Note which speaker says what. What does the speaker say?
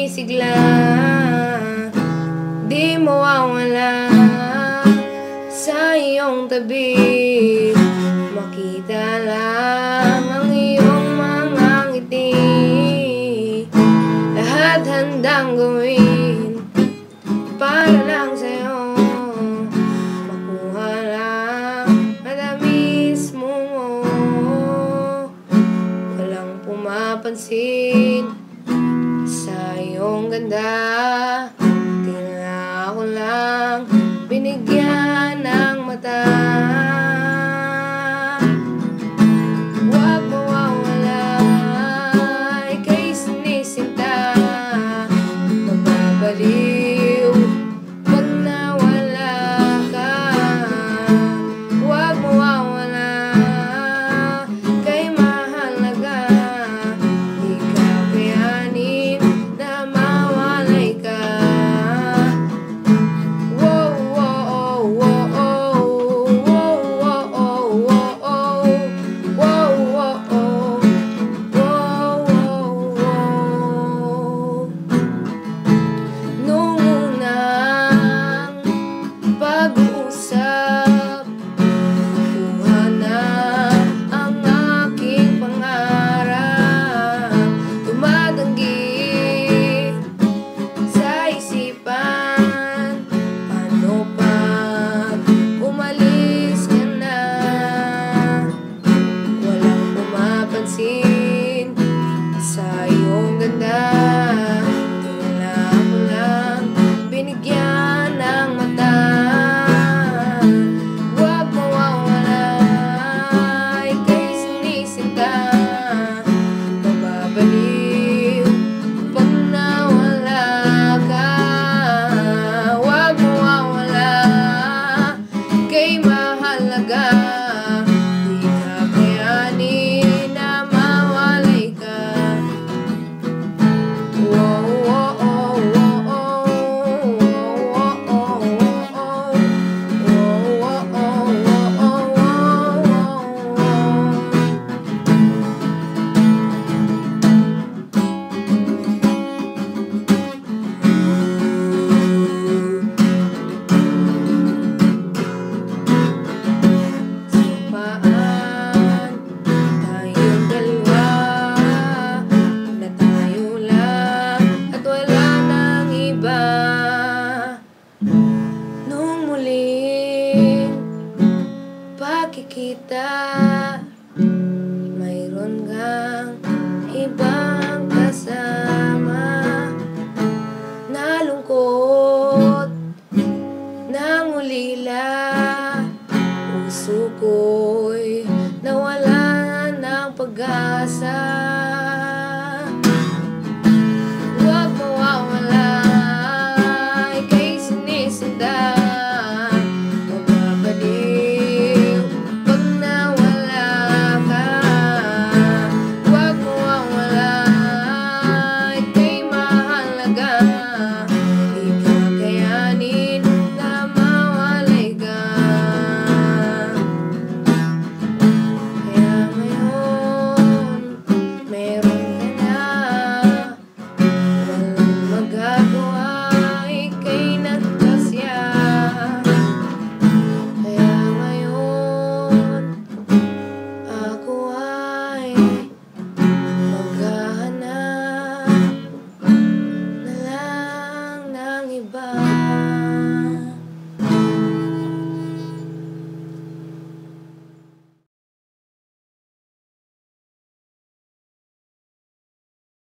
Speaker 1: sumisigla, di mawawala sa iyong tabi. Makita lang ang iyong mga ngiti, lahat handang gawin para lang sa'yo. Makuha lang matamis mo, walang pumapansin sa iyong ganda. Tila ako lang binigyan ng mata. Huwag mawawala, ika'y sinisinta. Mababaliw pag nawala ka. Huwag mawawala, ika'y mahalaga. Di kakayanin na mawalay ka. Nung unang pag-uusap, nakuha na ang aking pangarap. Tumatanggi sa isipan, paano pag umalis ka na? Walang pumapansin sa iyong ganda.